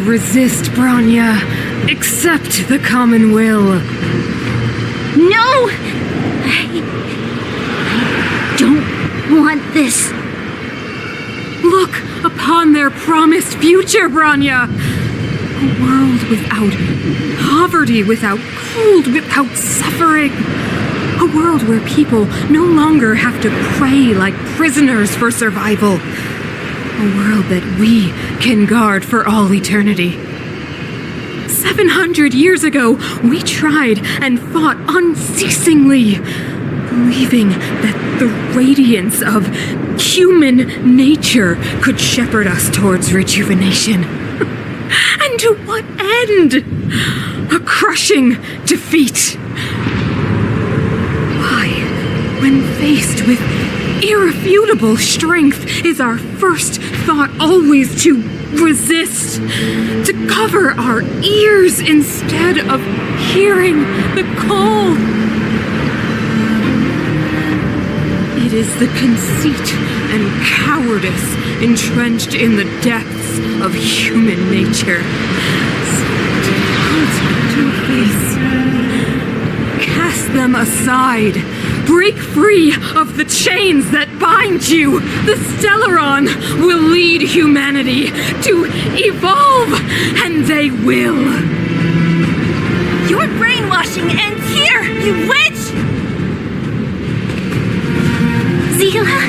resist, Bronya. Accept the common will. No! I don't want this. Look upon their promised future, Bronya. A world without poverty, without cold, without suffering. A world where people no longer have to pray like prisoners for survival. A world that we can guard for all eternity. 700 years ago, we tried and fought unceasingly, believing that the radiance of human nature could shepherd us towards rejuvenation. And to what end? A crushing defeat. Why, when faced with irrefutable strength, is our first thought always to resist, to cover our ears instead of hearing the call? It is the conceit and cowardice entrenched in the depths of human nature. So difficult to face. Cast them aside. Break free of the chains that bind you. The Stellaron will lead humanity to evolve, and they will. Your brainwashing ends here, you witch! Zila?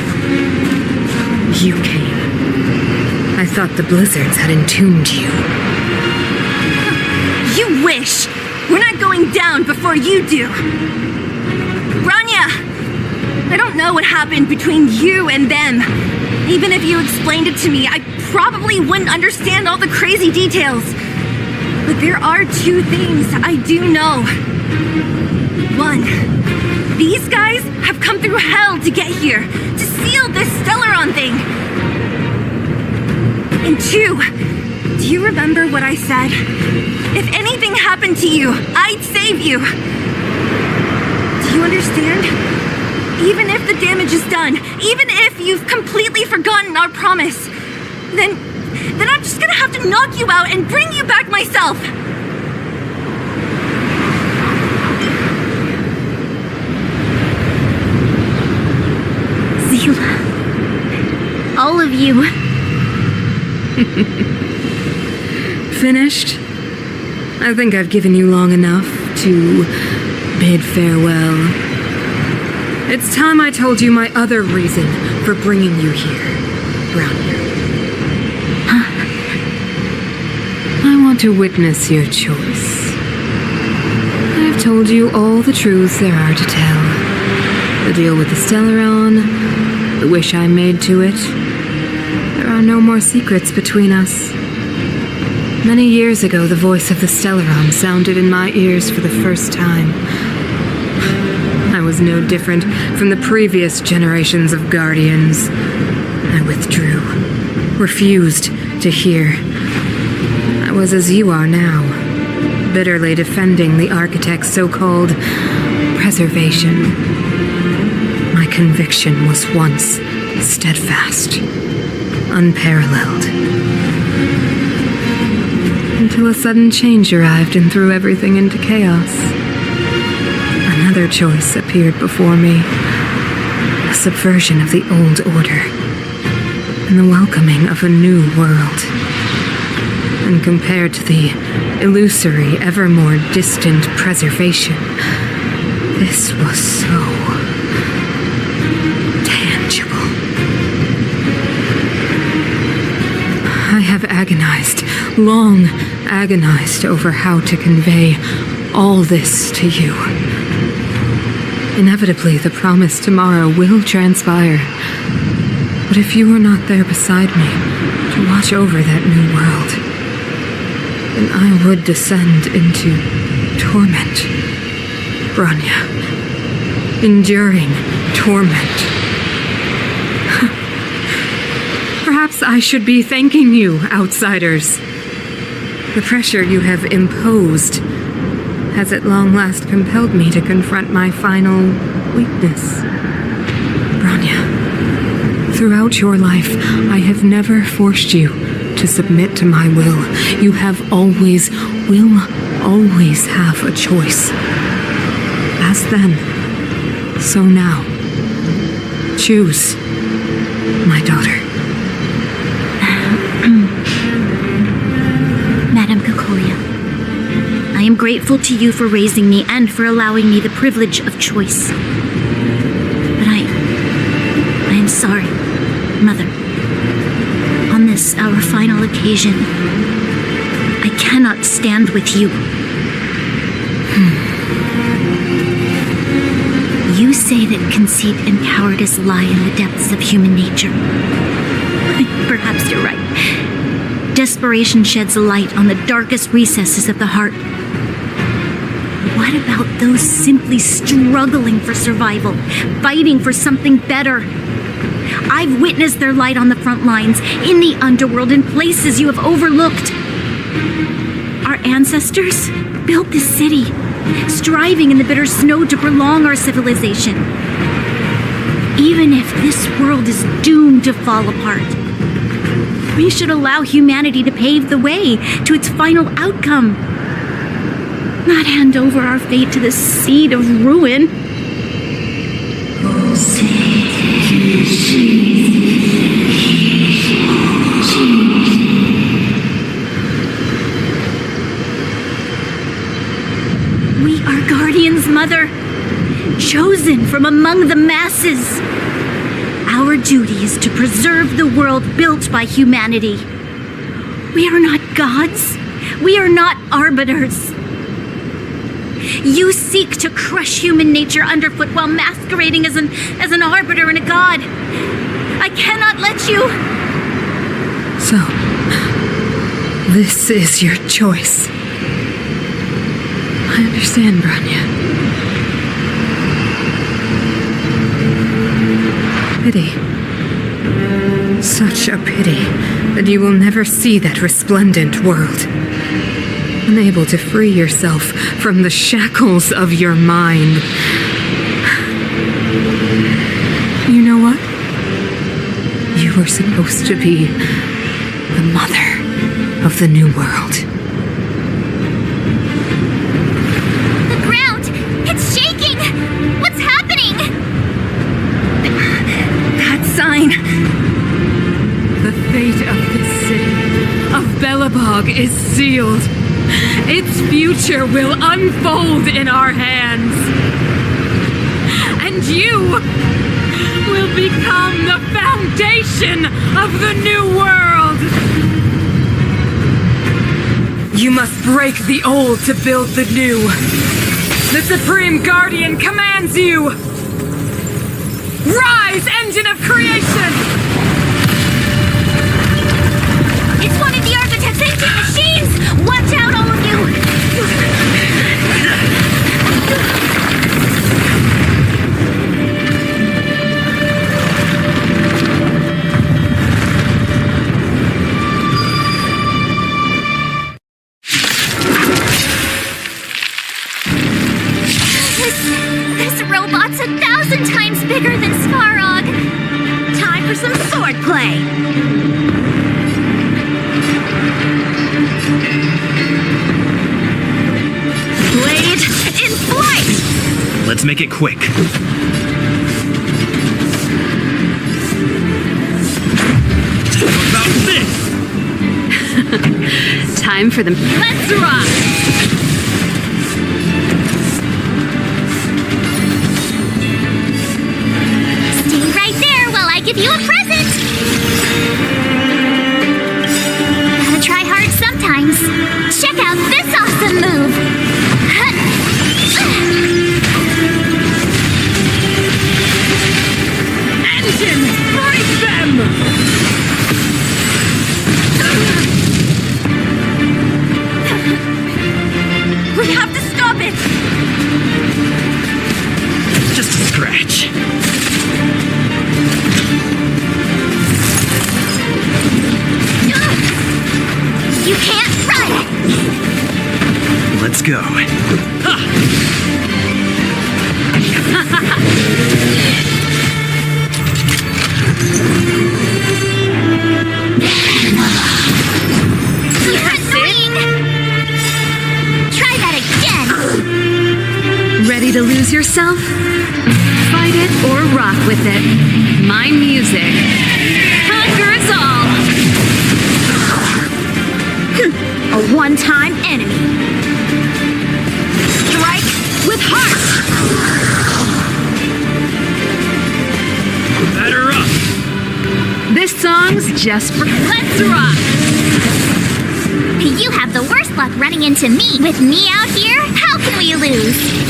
You came. I thought the blizzards had entombed you. You wish! We're not going down before you do! Bronya! I don't know what happened between you and them. Even if you explained it to me, I probably wouldn't understand all the crazy details. But there are two things I do know. One, these guys have come through hell to get here, to seal this Stellaron thing. And two, do you remember what I said? If anything happened to you, I'd save you. Do you understand? Even if the damage is done, even if you've completely forgotten our promise, then I'm just gonna have to knock you out and bring you back myself. Zila. All of you. Finished? I think I've given you long enough to bid farewell. It's time I told you my other reason for bringing you here, Bronya. Huh? I want to witness your choice. I've told you all the truths there are to tell. The deal with the Stellaron, the wish I made to it. There are no more secrets between us. Many years ago, the voice of the Stellaron sounded in my ears for the first time. I was no different from the previous generations of Guardians. I withdrew, refused to hear. I was as you are now, bitterly defending the Architect's so-called preservation. My conviction was once steadfast, unparalleled. Until a sudden change arrived and threw everything into chaos. Another choice appeared before me. A subversion of the old order. And the welcoming of a new world. And compared to the illusory, ever more distant preservation, this was so tangible. I have agonized, long agonized over how to convey all this to you. Inevitably, the promise tomorrow will transpire. But if you were not there beside me to watch over that new world, then I would descend into torment. Bronya. Enduring torment. Perhaps I should be thanking you, outsiders. The pressure you have imposed has at long last compelled me to confront my final weakness. Bronya, throughout your life, I have never forced you to submit to my will. You will always have a choice. As then, so now. Choose, my daughter. Madame Cocolia, I am grateful to you for raising me and for allowing me the privilege of choice. But I am sorry, Mother. On this, our final occasion, I cannot stand with you. You say that conceit and cowardice lie in the depths of human nature. Perhaps you're right. Desperation sheds a light on the darkest recesses of the heart. What about those simply struggling for survival, fighting for something better? I've witnessed their light on the front lines, in the underworld, in places you have overlooked. Our ancestors built this city, striving in the bitter snow to prolong our civilization. Even if this world is doomed to fall apart, we should allow humanity to pave the way to its final outcome, not hand over our fate to the seed of ruin. We are guardians, Mother, chosen from among the masses. Our duty is to preserve the world built by humanity. We are not gods. We are not arbiters. You seek to crush human nature underfoot while masquerading as an arbiter and a god. I cannot let you. So, this is your choice. I understand, Bronya. Pity. Such a pity that you will never see that resplendent world. Unable to free yourself from the shackles of your mind. You know what? You were supposed to be the mother of the new world. The ground! It's shaking! What's happening? That sign. The fate of this city, of Belobog, is sealed. Its future will unfold in our hands. And you will become the foundation of the new world. You must break the old to build the new. The Supreme Guardian commands you. Rise, engine of creation! It's one of the architect's ancient machines! Watch out, all of you! This robot's 1,000 times bigger than Svarog. Time for some swordplay. Blade in flight! Let's make it quick. How about this? Time for them. Let's rock! Stay right there while I give you a present! Gotta try hard sometimes. Check out this awesome move! Engine, break them! We have to stop it. Just a scratch. You can't run! Let's go. Ha! yourself? Fight it or rock with it. My music. Conquer us all! A one-time enemy. Strike with heart. Batter up! This song's just for Let's Rock! You have the worst luck running into me. With me out here, how can we lose?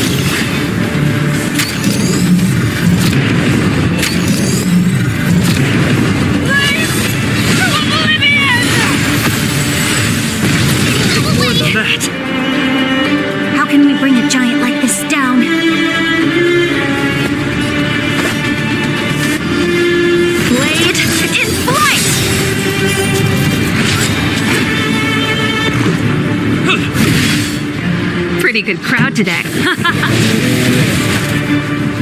That! How can we bring a giant like this down? Blade in flight! Pretty good crowd today.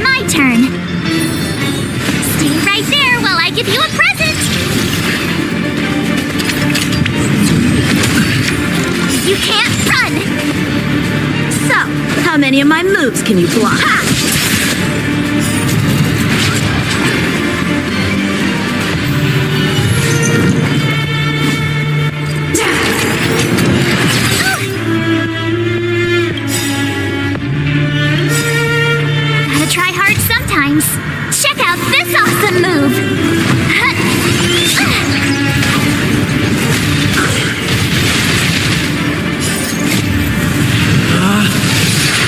My turn. Stay right there while I give you a present. You can't run. So, how many of my moves can you block? Ha! Gotta try hard sometimes. Check out this awesome move.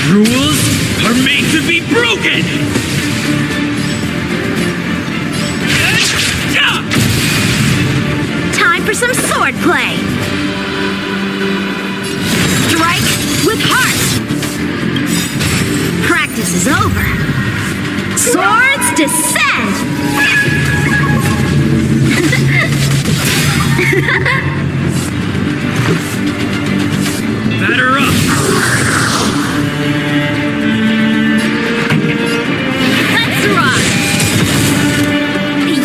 Rules are made to be broken! Time for some sword play. Strike with heart. Practice is over. Swords descend. Batter up! Let's rock.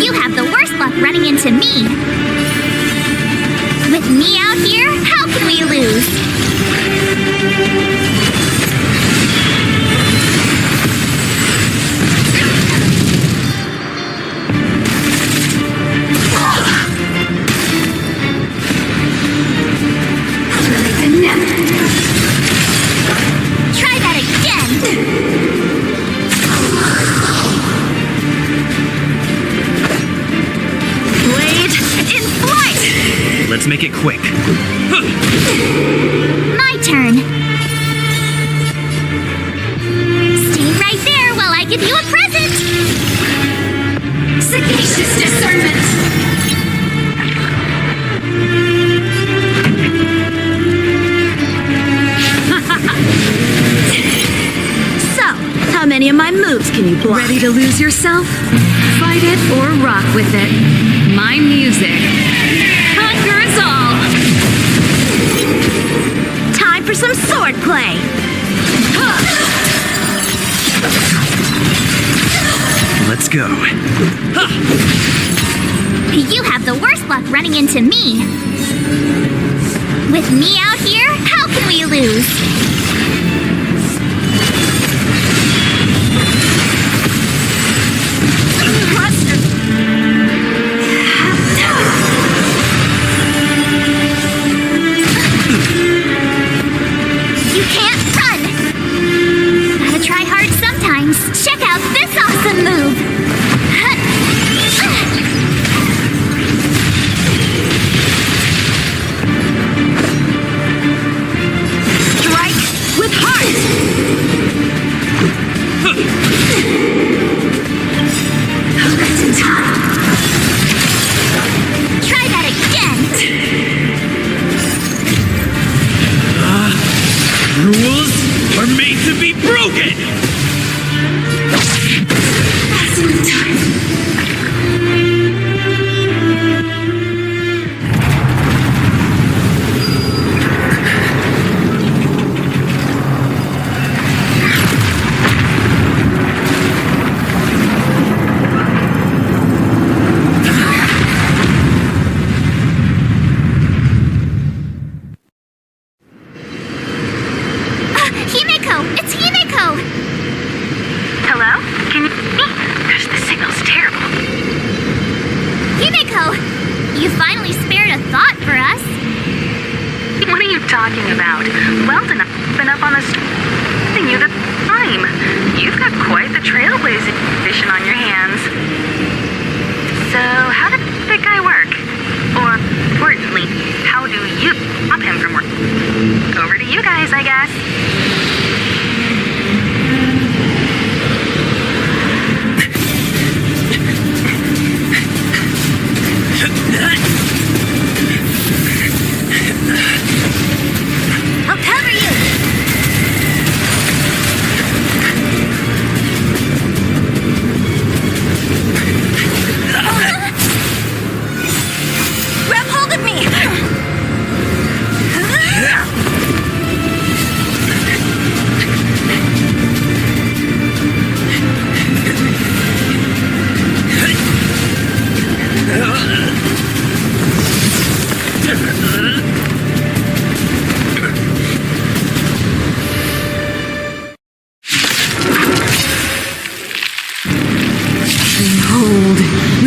You have the worst luck running into me. With me out here, how can we lose? Try that again. Blade in flight. Let's make it quick. My turn. Stay right there while I give you a present. Sagacious discernment. So, how many of my moves can you block? Ready to lose yourself? Fight it or rock with it. My music. Conquer us all! Time for some sword play. Let's go. You have the worst luck running into me. With me out here, how can we lose? You can't run. Gotta try hard sometimes. Check out this awesome move. Strike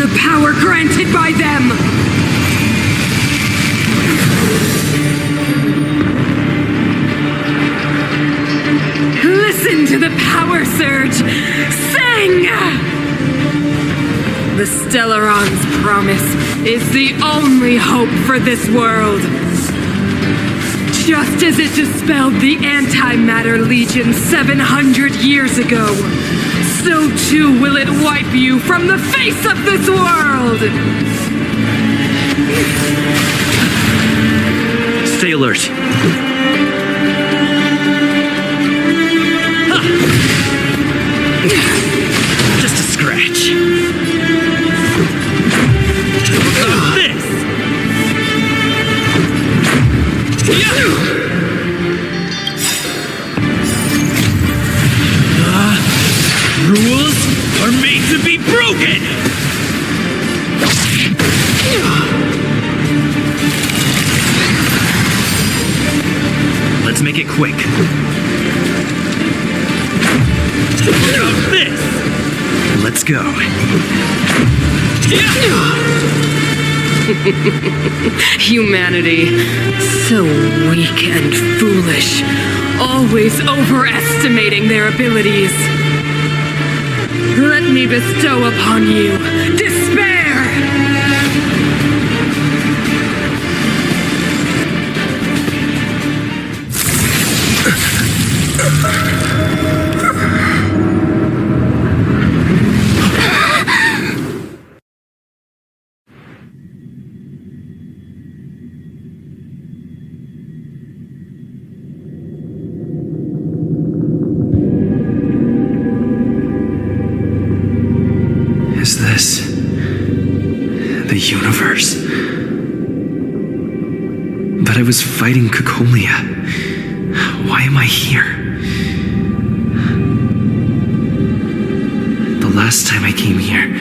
the power granted by them! Listen to the power surge! Sing! The Stellaron's promise is the only hope for this world. Just as it dispelled the Antimatter Legion 700 years ago, so too will it wipe you from the face of this world! Stay alert. Ha! Just a scratch. This! Rules are made to be broken! Let's make it quick. Now this! Let's go. Humanity, so weak and foolish, always overestimating their abilities. Let me bestow upon you despair! Is this the universe? But I was fighting Cocolia. Why am I here? The last time I came here,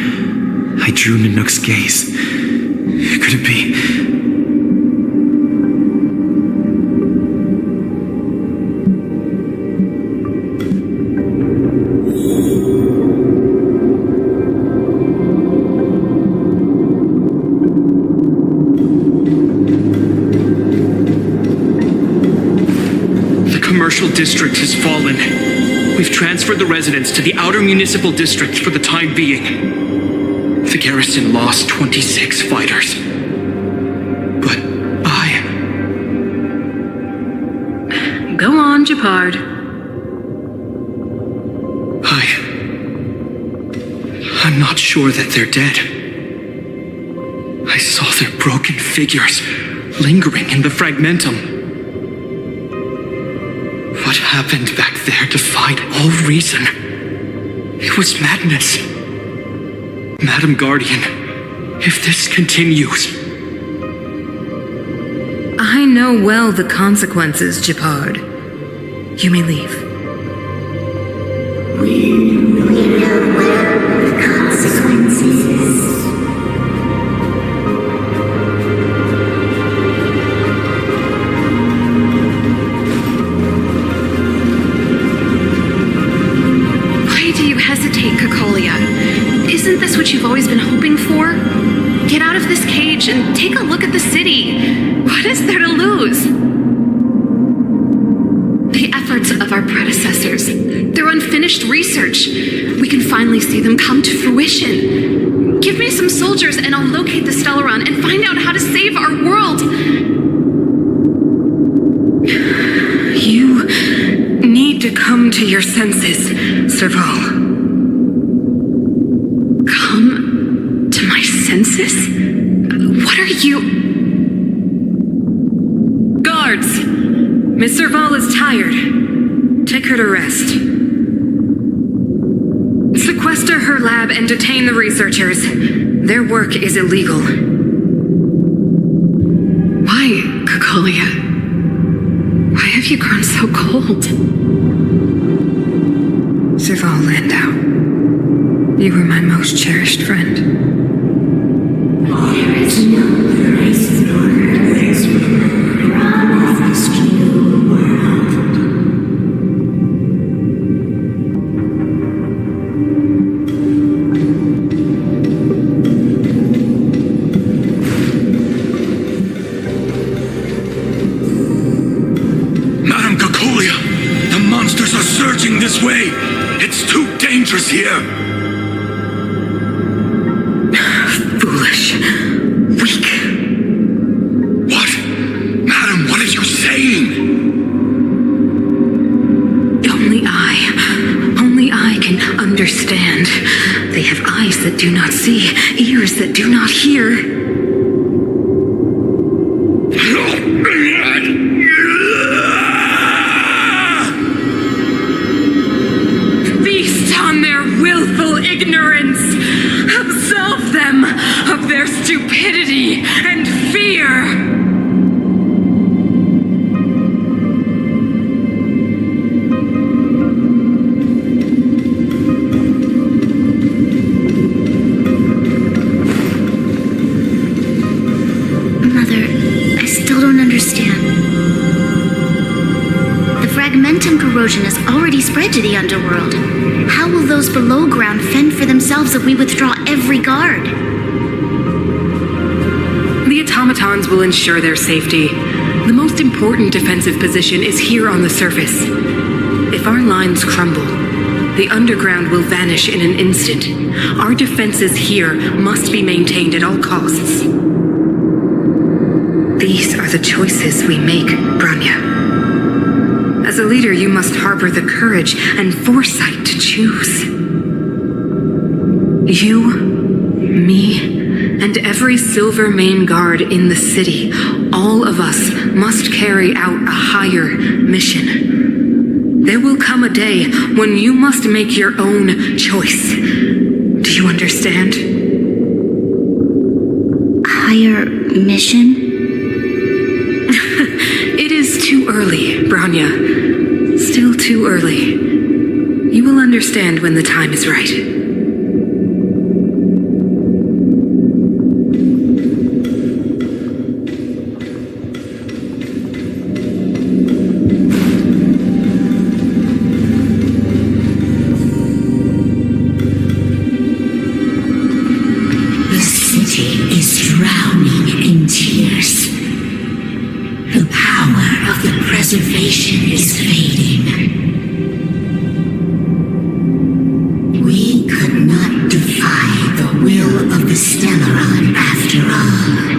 I drew Nanook's gaze. Could it be? Commercial district has fallen. We've transferred the residents to the outer municipal district for the time being. The garrison lost 26 fighters. But Go on, Japard. I'm not sure that they're dead. I saw their broken figures lingering in the fragmentum. What happened back there defied all reason. It was madness. Madam Guardian, if this continues... I know well the consequences, Japard. You may leave. We know well the consequences. Cocolia. Isn't this what you've always been hoping for? Get out of this cage and take a look at the city. What is there to lose? The efforts of our predecessors, their unfinished research. We can finally see them come to fruition. Give me some soldiers and I'll locate the Stellaron and find out how to save our world. You need to come to your senses, Serval. Come to my senses? What are you... Guards! Miss Serval is tired. Take her to rest. Sequester her lab and detain the researchers. Their work is illegal. Why, Cocolia? Why have you grown so cold? Serval Landau. You were my most cherished friend. There is no place nor earth promised you world. answers here. Foolish. Weak. What? Madam, what are you saying? Only I can understand. They have eyes that do not see, ears that do not hear. Feast on their willful ignorance. Absolve them of their stupidity and fear. Corrosion has already spread to the underworld. How will those below ground fend for themselves if we withdraw every guard? The automatons will ensure their safety. The most important defensive position is here on the surface. If our lines crumble, the underground will vanish in an instant. Our defenses here must be maintained at all costs. These are the choices we make, Branya. As a leader, you must harbor the courage and foresight to choose. You, me, and every Silver Main guard in the city, all of us must carry out a higher mission. There will come a day when you must make your own choice. Do you understand? Higher mission? It is too early, Branya. Still too early. You will understand when the time is right. The city is drowning in tears. The power of the preservation is fading. We could not defy the will of the Stellaron after all.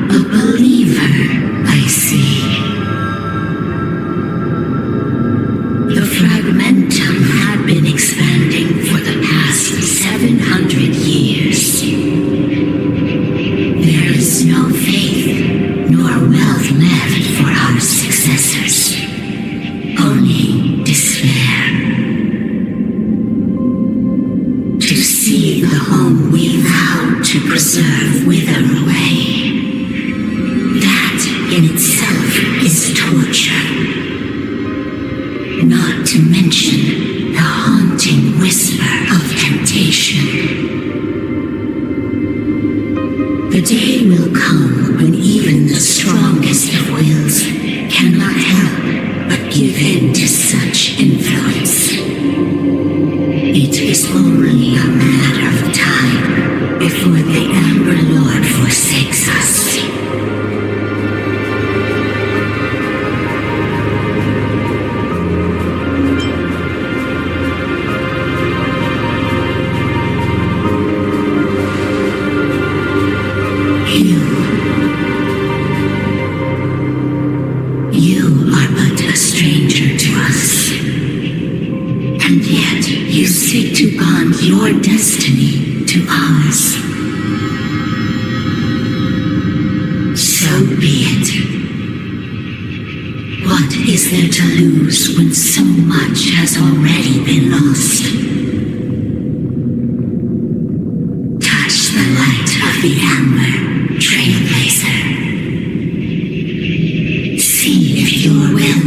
A believer, I see. The fragmentum had been expanding for the past 700 years. There is no faith nor wealth left for our successors. Only despair. To see the home we vowed to preserve wither away. That in itself is torture. Not to mention the haunting whisper of temptation. The day will come when even the strongest of wills cannot help but give in to such influence. It is only a matter of time before the Amber Lord forsakes us. You are but a stranger to us. And yet you seek to bond your destiny to ours. So be it. What is there to lose when so much has already been lost? Touch the light of the amber, Trailblazer. See if your will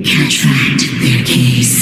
can attract their gaze.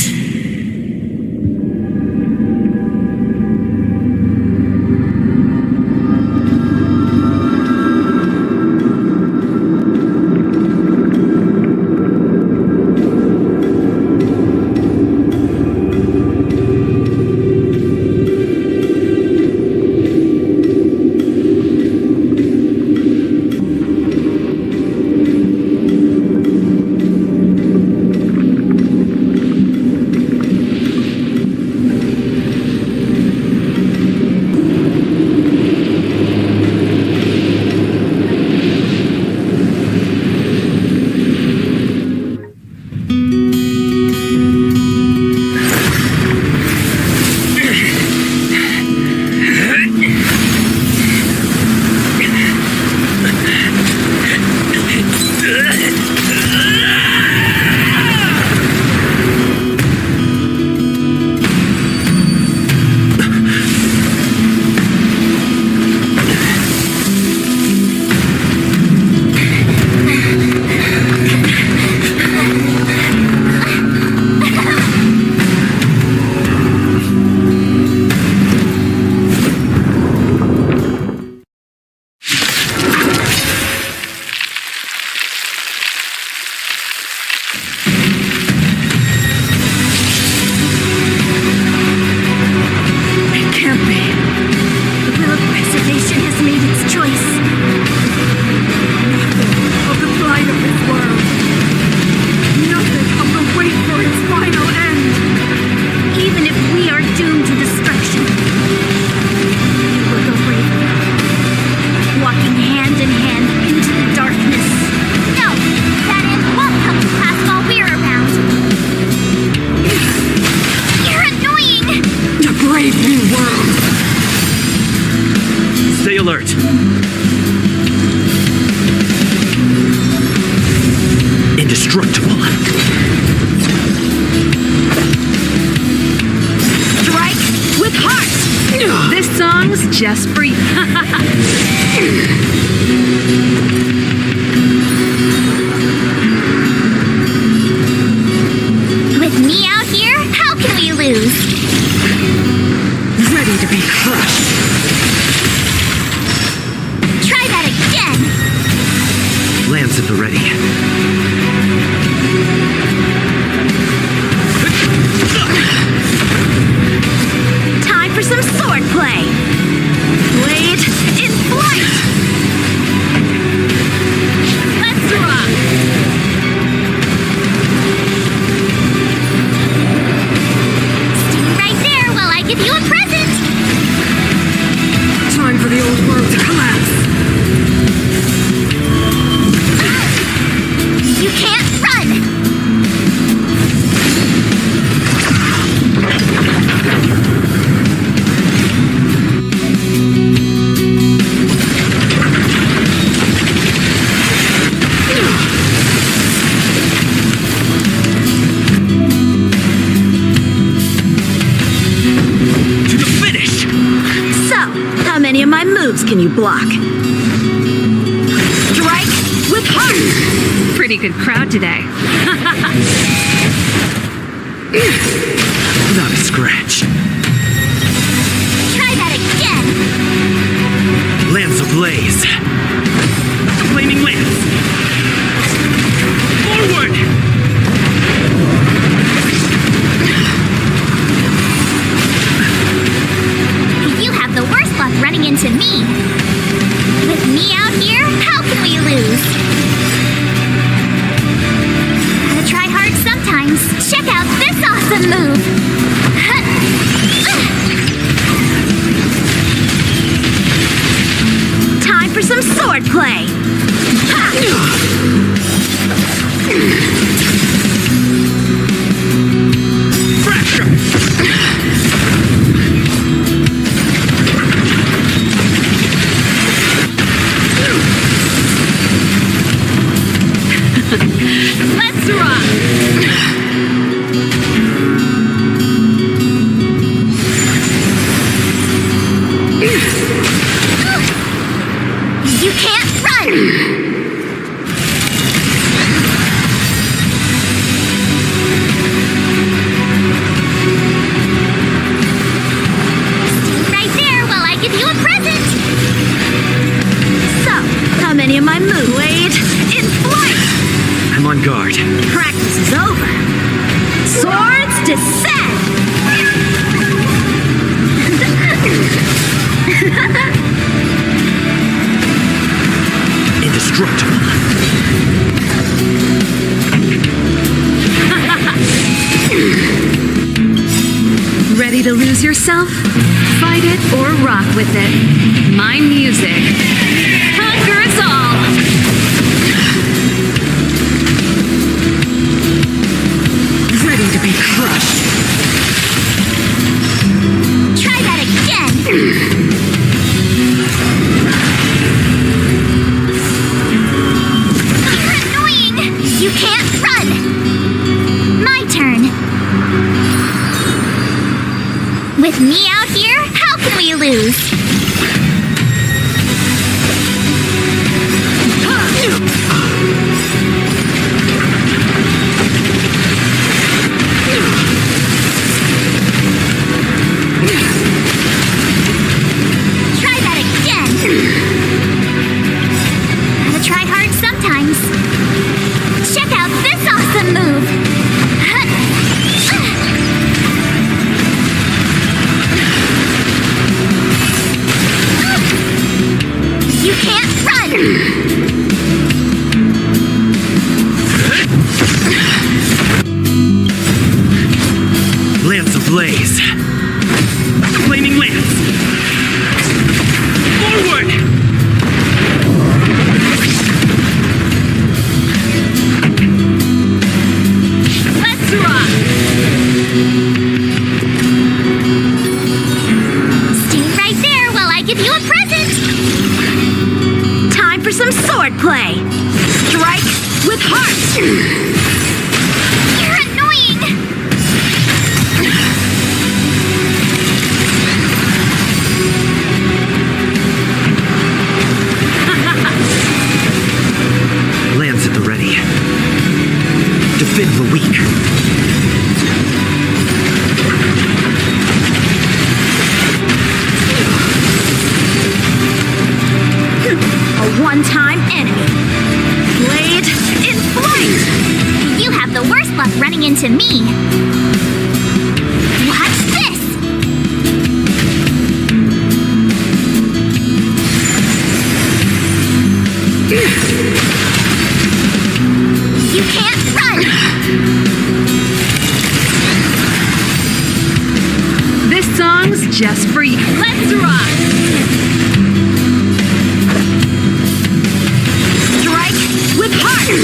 Indestructible. Strike with heart! This song's just for you. With me out here, how can we lose? Ready to be crushed. Try that again! Lance at the ready. Time for some sword play. Blade in flight. Let's rock. Stay right there while I give you a present! Time for the old world to collapse. You can't run! To the finish. So, how many of my moves can you block? Strike with heart! Pretty good crowd today. Not a scratch. Try that again! Lance ablaze. Flaming lance. Forward! You have the worst luck running into me. With me out here, how can we lose? Gotta try hard sometimes. Check out this awesome move! Time for some sword play. Let's rock. You can't run! Stay right there while I give you a present! So, how many of my moves? Blade in flight. I'm on guard. Practice is over. Swords descend. Indestructible. Ready to lose yourself? Fight it or rock with it. My music conquers all. Ready to be crushed. Try that again! You're annoying! You can't run! My turn. With me out here, how can we lose? some swordplay. Strike with heart. You're annoying! Lance at the ready. Defend the weak. A one-time enemy. Blade in flight. You have the worst luck running into me. Watch this! You can't run! This song's just for you. Let's rock! Strike with heart.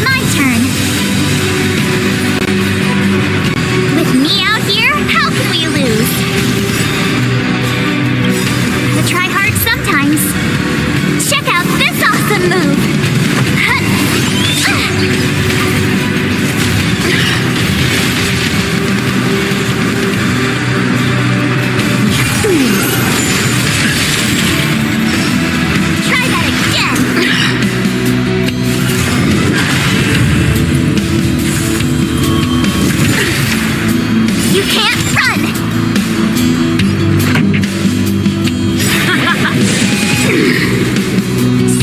My turn. With me out here, how can we lose? Gotta try hard sometimes. Check out this awesome move! Try that again! You can't run!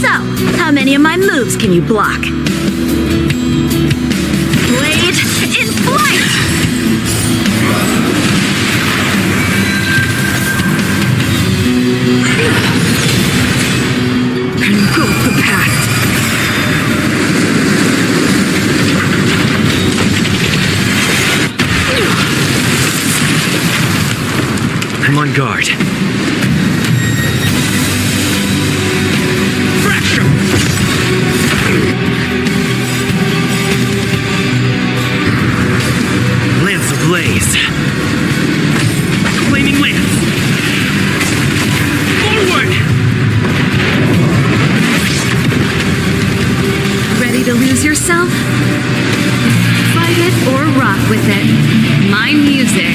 So, how many of my moves can you block? Blade in flight! Engulf the past. I'm on guard. Lance ablaze. Flaming lance. Forward! Ready to lose yourself? Fight it or rock with it. My music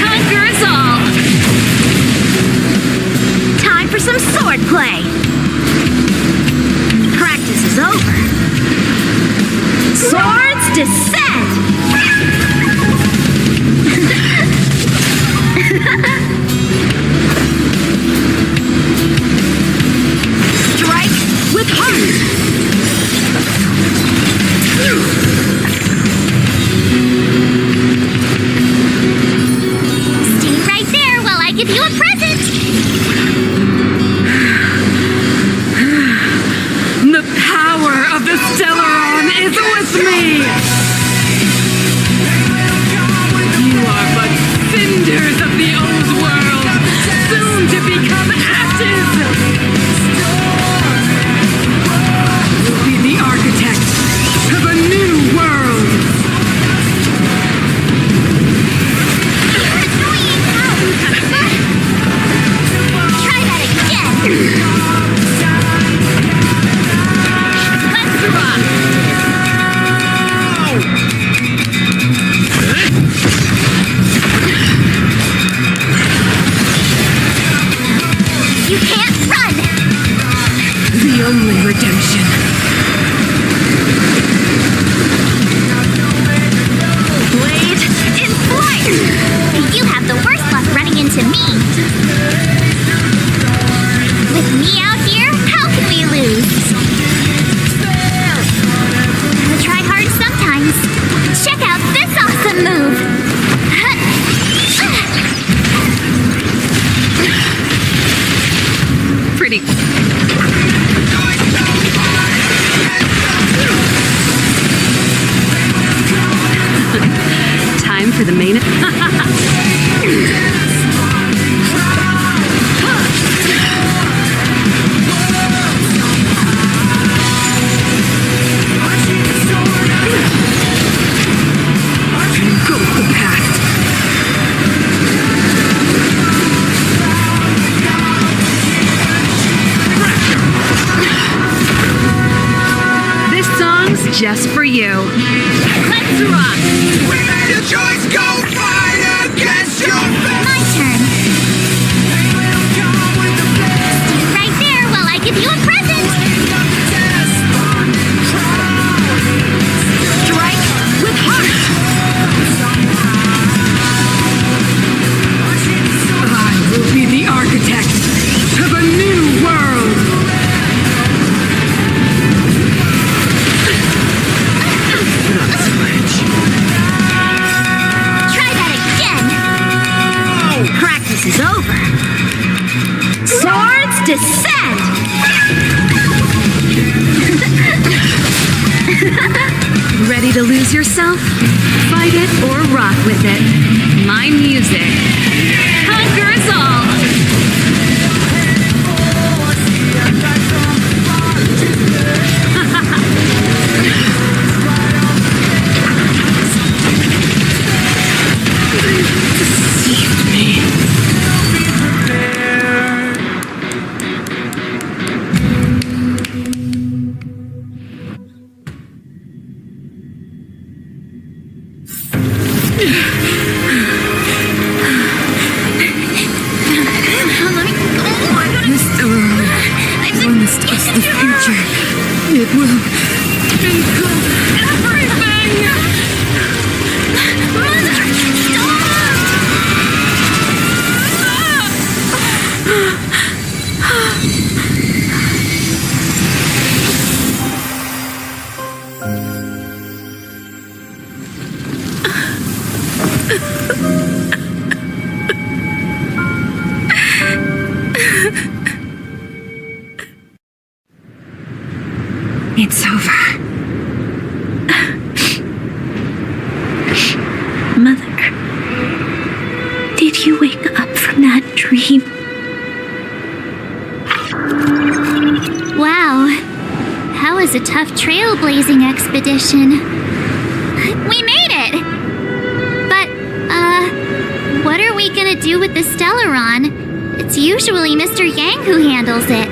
conquers all. Time for some swordplay. Practice is over. Swords descend! Strike with heart! Stay right there while I give you a present! The power of the Stellaron is with me! You are but cinders of the old world, soon to become ashes! You'll be the architect of a new world! Try that again! Let's rock! You can't run! The only redemption. Blade in flight! You have the worst luck running into me. With me out here, how can we lose? Gotta try hard sometimes. Check out this awesome move. Pretty. Time for the main. just for you. Let's rock! We made a choice, go fight against your fate. My turn. Right there while I give you a present. Strike with heart. I will be the architect of a new world. Try that again. Practice is over. Swords descend. Ready to lose yourself? Fight it or rock with it. My music. Conquer us all! The future. It will include everything. It's over. Mother, did you wake up from that dream? Wow, that was a tough trailblazing expedition. We made it! But, what are we gonna do with the Stellaron? It's usually Mr. Yang who handles it.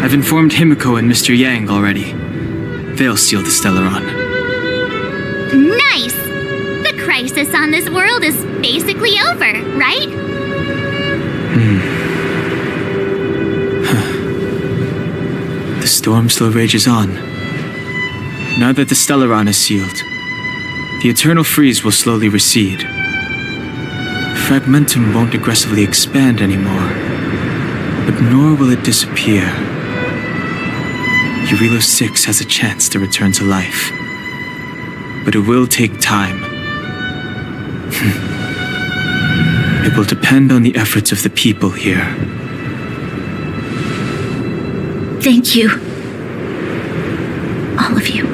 I've informed Himiko and Mr. Yang already. They'll steal the Stellaron. Nice! The crisis on this world is basically over, right? The storm still rages on. Now that the Stellaron is sealed, the eternal freeze will slowly recede. Fragmentum won't aggressively expand anymore, but nor will it disappear. Jarilo-VI has a chance to return to life, but it will take time. It will depend on the efforts of the people here. Thank you. All of you.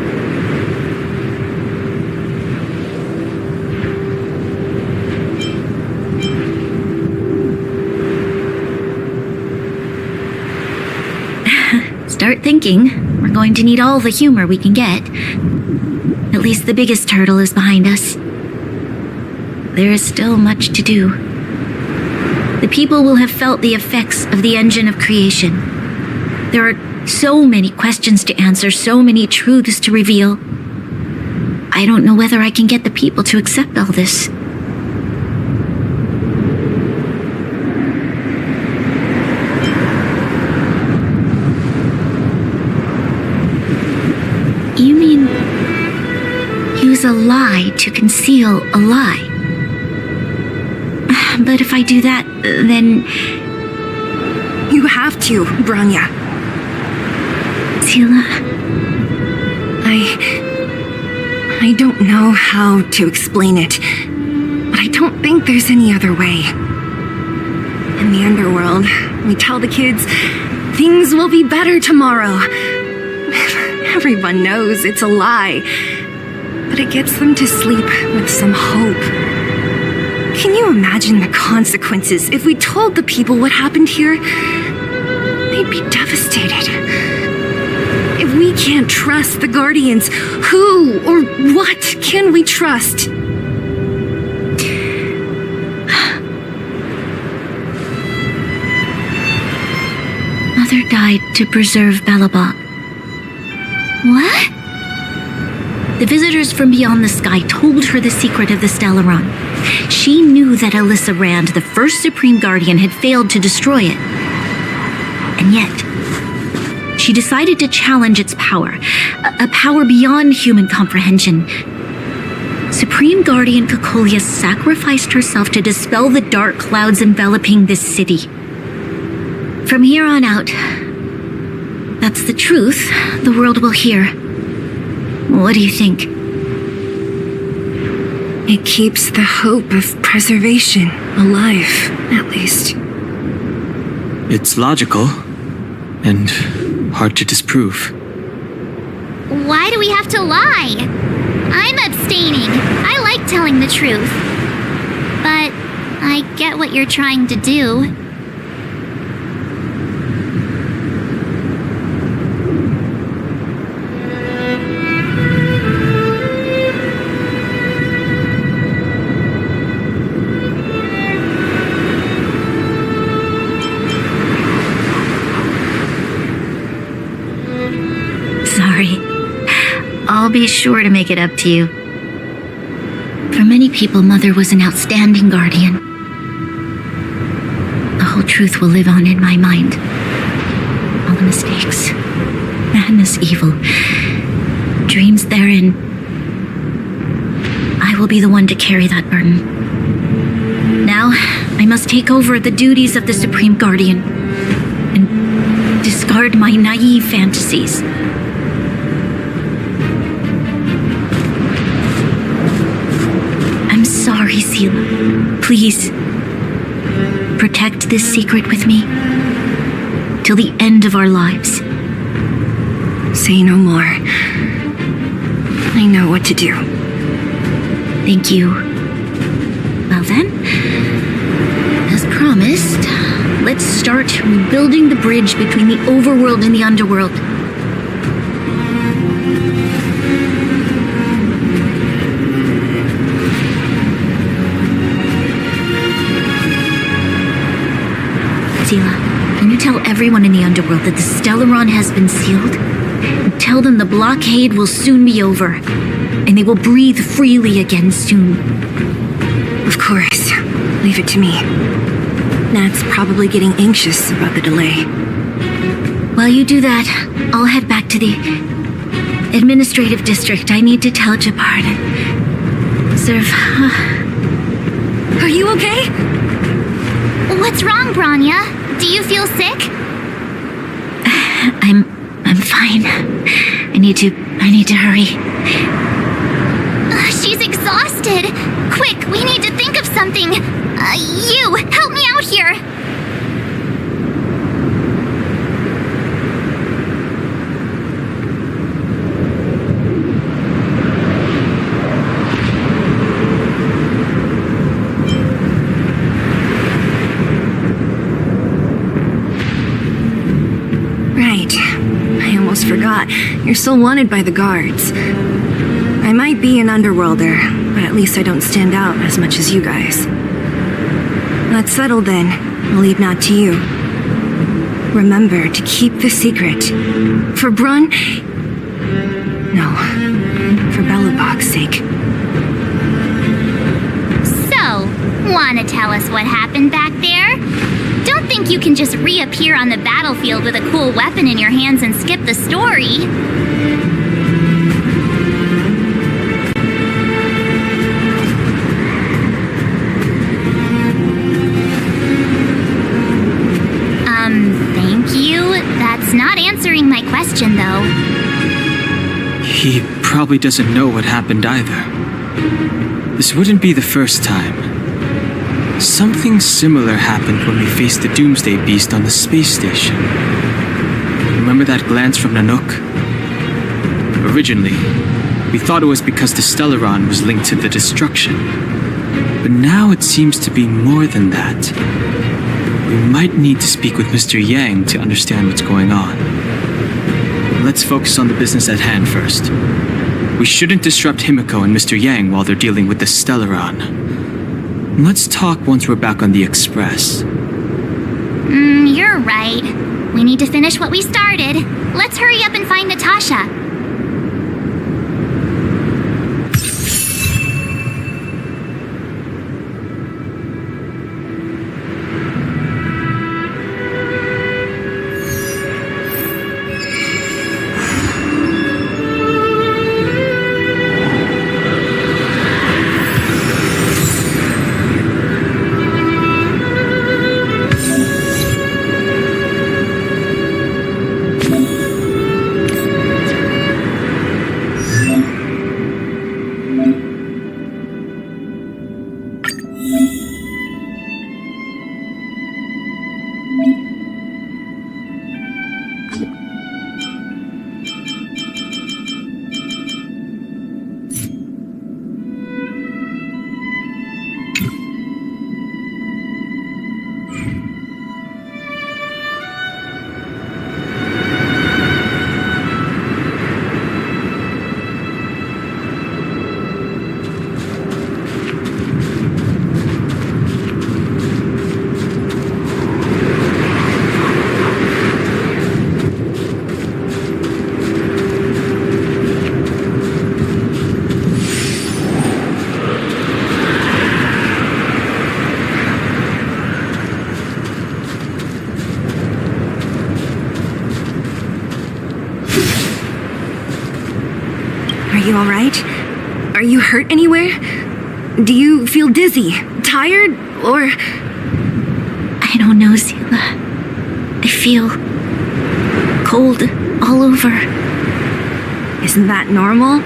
Start thinking. We're going to need all the humor we can get. At least the biggest hurdle is behind us. There is still much to do. The people will have felt the effects of the engine of creation. There are so many questions to answer, so many truths to reveal. I don't know whether I can get the people to accept all this. You mean use a lie to conceal a lie? But if I do that, then You have to, Branya. Sila, I don't know how to explain it, but I don't think there's any other way. In the underworld, we tell the kids things will be better tomorrow. Everyone knows it's a lie, but it gets them to sleep with some hope. Can you imagine the consequences if we told the people what happened here? They'd be devastated. If we can't trust the Guardians, who or what can we trust? Mother died to preserve Belobog. What? The visitors from beyond the sky told her the secret of the Stellaron. She knew that Alyssa Rand, the first Supreme Guardian, had failed to destroy it. And yet, she decided to challenge its power, a power beyond human comprehension. Supreme Guardian Cocolia sacrificed herself to dispel the dark clouds enveloping this city. From here on out, that's the truth the world will hear. What do you think? It keeps the hope of preservation alive, at least. It's logical and hard to disprove. Why do we have to lie? I'm abstaining. I like telling the truth. But I get what you're trying to do. Sorry. I'll be sure to make it up to you. For many people, Mother was an outstanding guardian. The whole truth will live on in my mind. All the mistakes, madness, evil, dreams therein. I will be the one to carry that burden. Now, I must take over the duties of the Supreme Guardian and discard my naive fantasies. I'm sorry, Seela. Please, protect this secret with me till the end of our lives. Say no more. I know what to do. Thank you. Well then, as promised, let's start rebuilding the bridge between the overworld and the underworld. Seela, can you tell everyone in the underworld that the Stellaron has been sealed? And tell them the blockade will soon be over, and they will breathe freely again soon. Of course. Leave it to me. Nat's probably getting anxious about the delay. While you do that, I'll head back to the administrative district. I need to tell Jabard and serve. Are you okay? What's wrong, Branya? Do you feel sick? I'm fine. I need to hurry. She's exhausted. Quick, we need to think of something. You, help me out here. Forgot. You're still wanted by the guards. I might be an underworlder, but at least I don't stand out as much as you guys. That's settled then. I'll leave Nat to you. Remember to keep the secret. For Brun... No. For Belobog's sake. So, wanna tell us what happened back there? Don't think you can just reappear on the battlefield with a cool weapon in your hands and skip the story. Thank you. That's not answering my question, though. He probably doesn't know what happened either. This wouldn't be the first time. Something similar happened when we faced the Doomsday Beast on the space station. Remember that glance from Nanook? Originally, we thought it was because the Stellaron was linked to the destruction. But now it seems to be more than that. We might need to speak with Mr. Yang to understand what's going on. Let's focus on the business at hand first. We shouldn't disrupt Himiko and Mr. Yang while they're dealing with the Stellaron. Let's talk once we're back on the Express. You're right. We need to finish what we started. Let's hurry up and find Natasha. you alright? Are you hurt anywhere? Do you feel dizzy, tired, or... I don't know, Zila. I feel cold all over. Isn't that normal?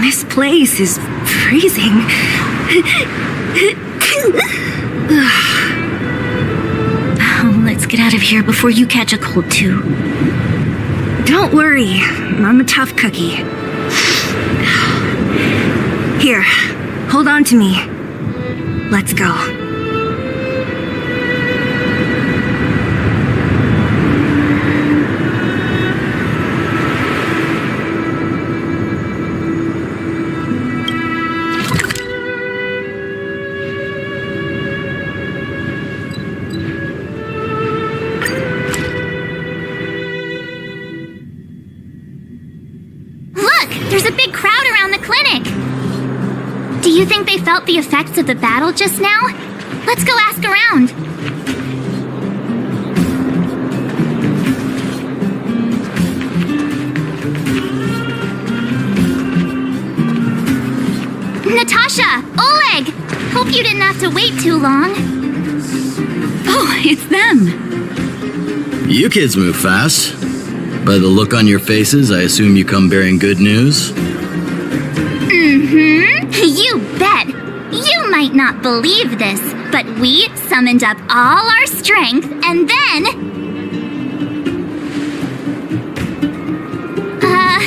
This place is freezing. Oh, let's get out of here before you catch a cold too. Don't worry, I'm a tough cookie. Here, hold on to me. Let's go. There's a big crowd around the clinic. Do you think they felt the effects of the battle just now? Let's go ask around. Natasha! Oleg! Hope you didn't have to wait too long. Oh, it's them. You kids move fast. By the look on your faces, I assume you come bearing good news? You bet! You might not believe this, but we summoned up all our strength and then...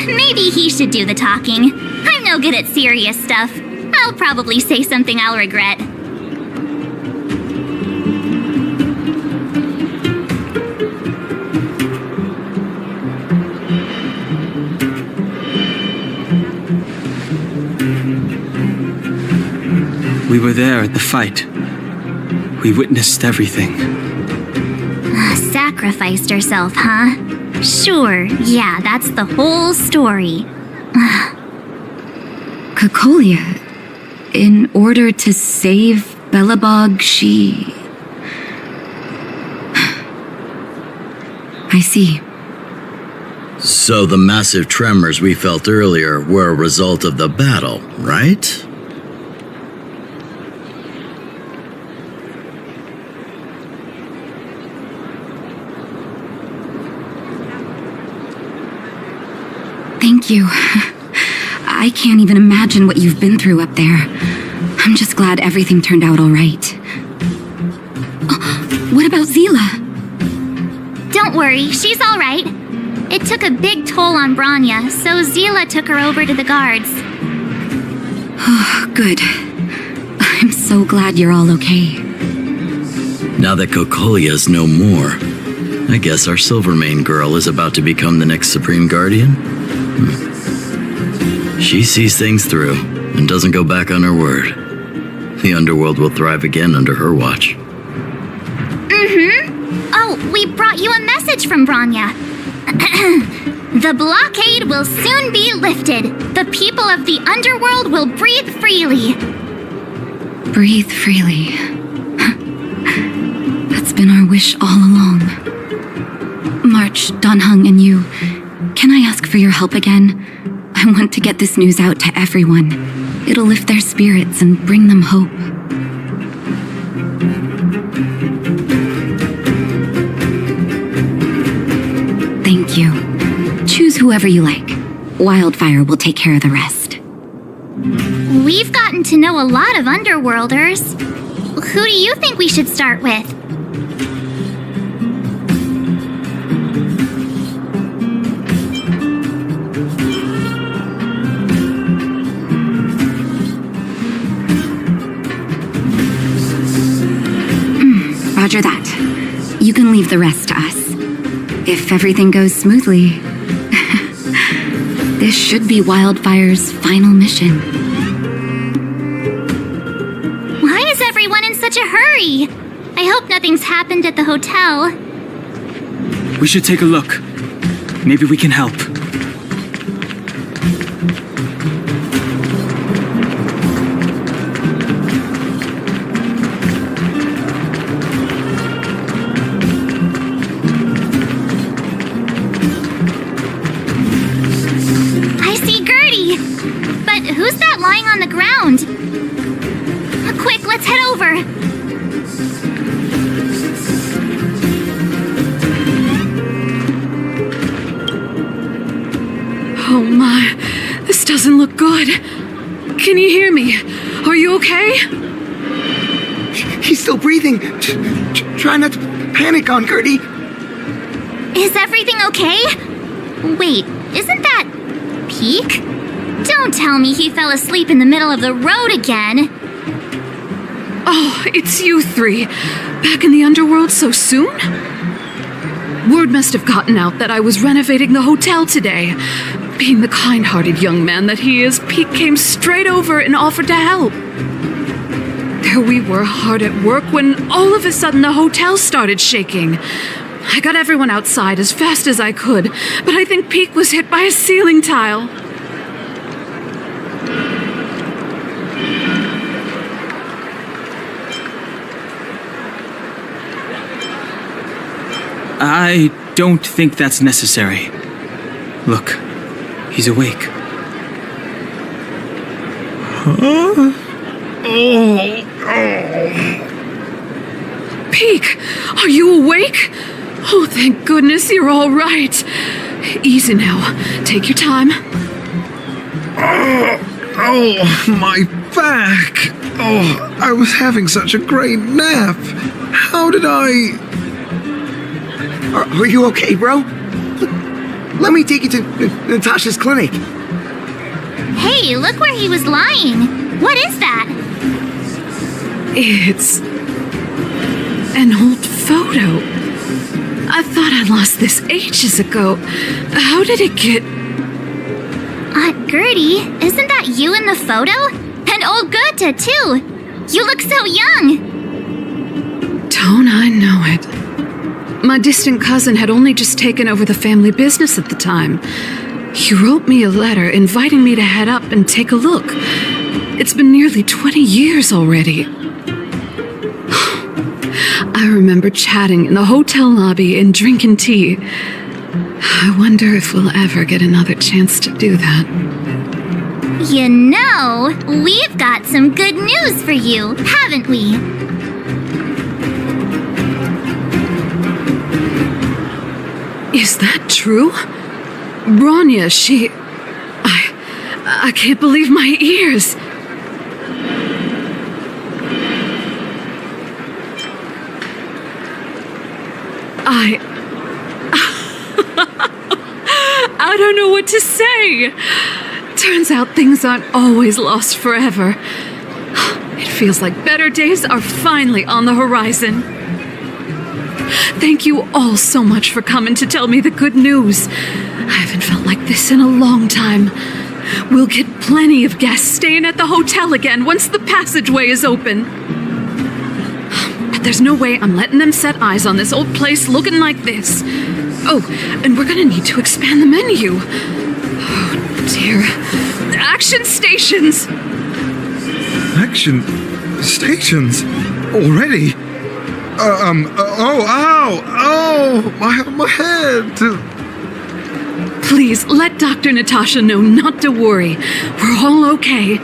maybe he should do the talking. I'm no good at serious stuff. I'll probably say something I'll regret. We were there at the fight. We witnessed everything. Sacrificed herself, huh? Sure, yeah, that's the whole story. Cocolia, in order to save Belobog, she... I see. So the massive tremors we felt earlier were a result of the battle, right? Thank you. I can't even imagine what you've been through up there. I'm just glad everything turned out all right. What about Zila? Don't worry, she's all right. It took a big toll on Branya, so Zila took her over to the guards. Oh, good. I'm so glad you're all okay. Now that Cocolia's no more, I guess our Silvermane girl is about to become the next Supreme Guardian? She sees things through and doesn't go back on her word. The underworld will thrive again under her watch. Oh, we brought you a message from Branya. The blockade will soon be lifted. The people of the underworld will breathe freely. Breathe freely. That's been our wish all along. March, Danheng, and you, can I ask for your help again? I want to get this news out to everyone. It'll lift their spirits and bring them hope. Thank you. Choose whoever you like. Wildfire will take care of the rest. We've gotten to know a lot of Underworlders. Who do you think we should start with? Roger that. You can leave the rest to us. If everything goes smoothly, this should be Wildfire's final mission. Why is everyone in such a hurry? I hope nothing's happened at the hotel. We should take a look. Maybe we can help. I see Gertie. Oh my, this doesn't look good. Can you hear me? Are you okay? He's still breathing. Try not to panic on Gertie. Is everything okay? Wait, isn't that Peak? Don't tell me he fell asleep in the middle of the road again. Oh, it's you three. Back in the underworld so soon? Word must have gotten out that I was renovating the hotel today. Being the kind-hearted young man that he is, Peak came straight over and offered to help. There we were hard at work when all of a sudden the hotel started shaking. I got everyone outside as fast as I could, but I think Peak was hit by a ceiling tile. I don't think that's necessary. Look, he's awake. Huh? Peak, are you awake? Oh, thank goodness you're all right. Easy now. Take your time. Oh, my back. Oh, I was having such a great nap. How did I... Are you okay, bro? Let me take you to Natasha's clinic. Hey, look where he was lying. What is that? It's an old photo. I thought I lost this ages ago. How did it get... Gertie, isn't that you in the photo? And old Goethe, too. You look so young. Don't I know it? My distant cousin had only just taken over the family business at the time. He wrote me a letter inviting me to head up and take a look. It's been nearly 20 years already. I remember chatting in the hotel lobby and drinking tea. I wonder if we'll ever get another chance to do that. You know, we've got some good news for you, haven't we? Is that true? Bronya, she... I can't believe my ears. I don't know what to say. Turns out things aren't always lost forever. It feels like better days are finally on the horizon. Thank you all so much for coming to tell me the good news. I haven't felt like this in a long time. We'll get plenty of guests staying at the hotel again once the passageway is open. But there's no way I'm letting them set eyes on this old place looking like this. Oh, and we're gonna need to expand the menu. Oh, dear. Action stations! Action stations? Already? My head! Please, let Dr. Natasha know not to worry. We're all okay.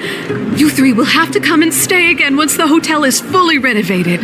You three will have to come and stay again once the hotel is fully renovated.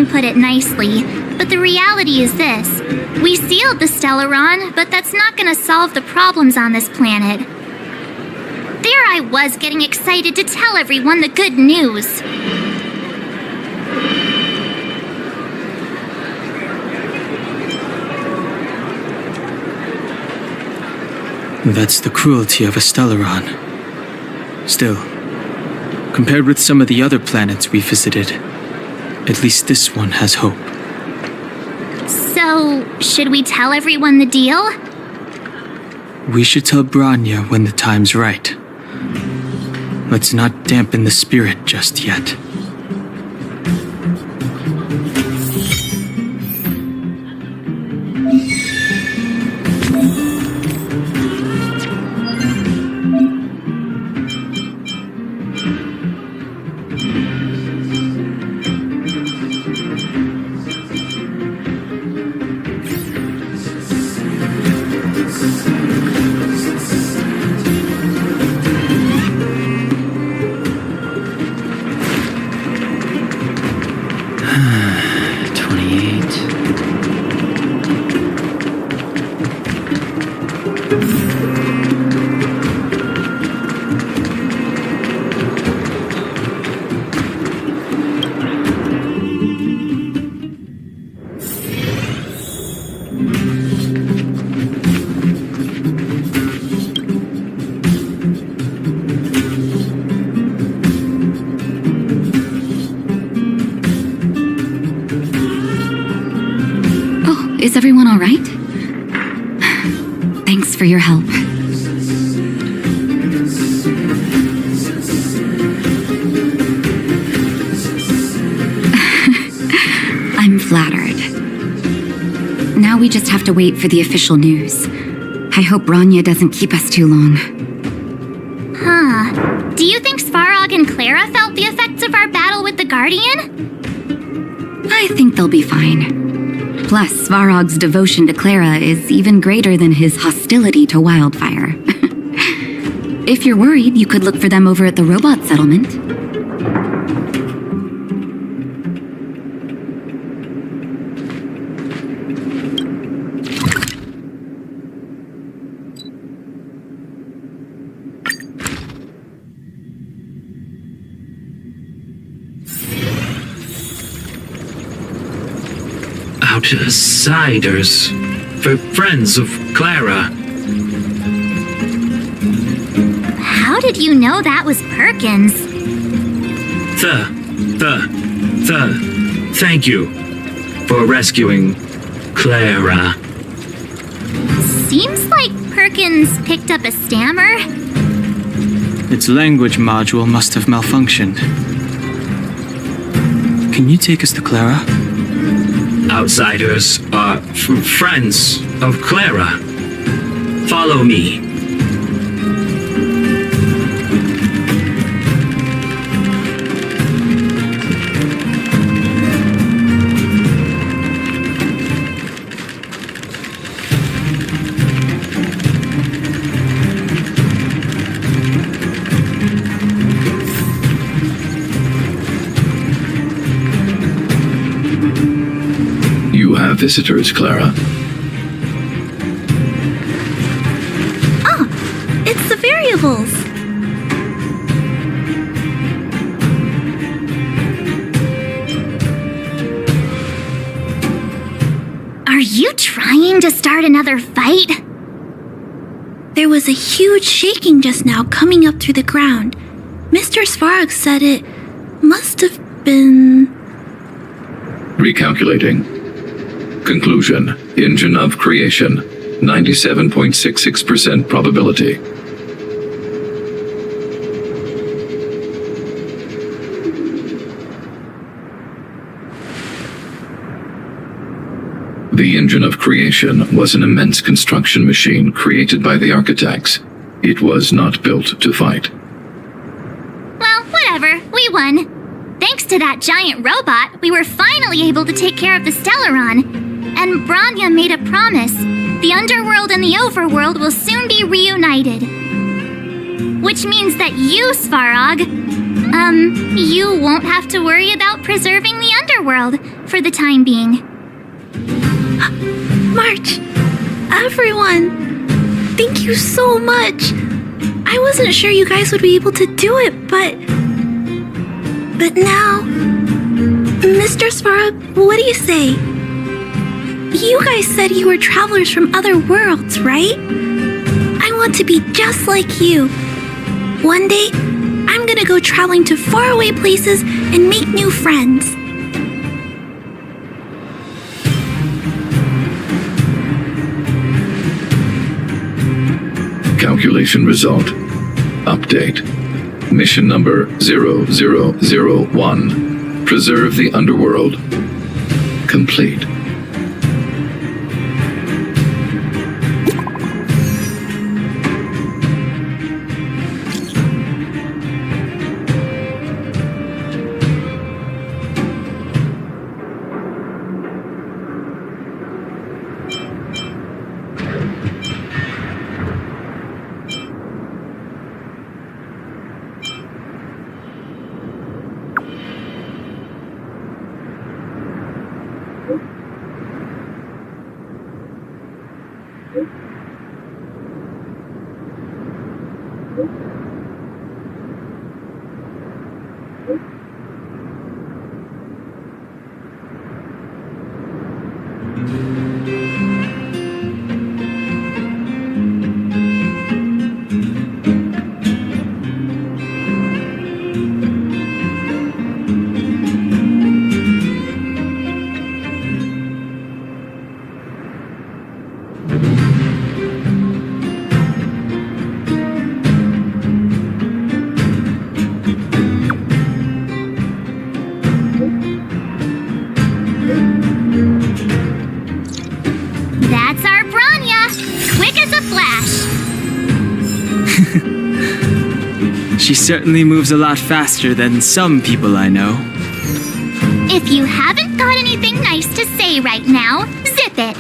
King put it nicely, but the reality is this. We sealed the Stellaron, but that's not gonna solve the problems on this planet. There I was getting excited to tell everyone the good news. That's the cruelty of a Stellaron. Still, compared with some of the other planets we visited, at least this one has hope. So, should we tell everyone the deal? We should tell Branya when the time's right. Let's not dampen the spirit just yet. Is everyone all right? Thanks for your help. I'm flattered. Now we just have to wait for the official news. I hope Branya doesn't keep us too long. Huh. Do you think Svarog and Clara felt the effects of our battle with the Guardian? I think they'll be fine. Plus, Svarog's devotion to Clara is even greater than his hostility to Wildfire. If you're worried, you could look for them over at the robot settlement. Outsiders for friends of Clara. How did you know that was Perkins? Thank you for rescuing Clara. Seems like Perkins picked up a stammer. Its language module must have malfunctioned. Can you take us to Clara? Outsiders are friends of Clara. Follow me. Visitors, Clara. Ah, it's the variables. Are you trying to start another fight? There was a huge shaking just now coming up through the ground. Mr. Svarog said it must have been... Recalculating. Conclusion. Engine of creation. 97.66% probability. The engine of creation was an immense construction machine created by the architects. It was not built to fight. Well, whatever. We won. Thanks to that giant robot, we were finally able to take care of the Stellaron. And Branya made a promise. The underworld and the overworld will soon be reunited. Which means that you, Svarog, You won't have to worry about preserving the underworld for the time being. March, everyone, thank you so much. I wasn't sure you guys would be able to do it, but now, Mr. Svara, what do you say? You guys said you were travelers from other worlds, right? I want to be just like you. One day, I'm gonna go traveling to faraway places and make new friends. Calculation result. Update. Mission number 0001. Preserve the underworld. Complete. That's our Branya! Quick as a flash! She certainly moves a lot faster than some people I know. If you haven't got anything nice to say right now, zip it!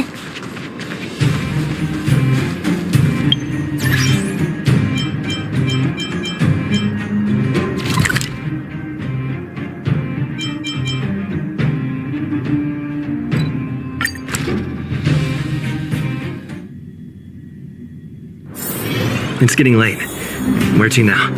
It's getting late. Where to now?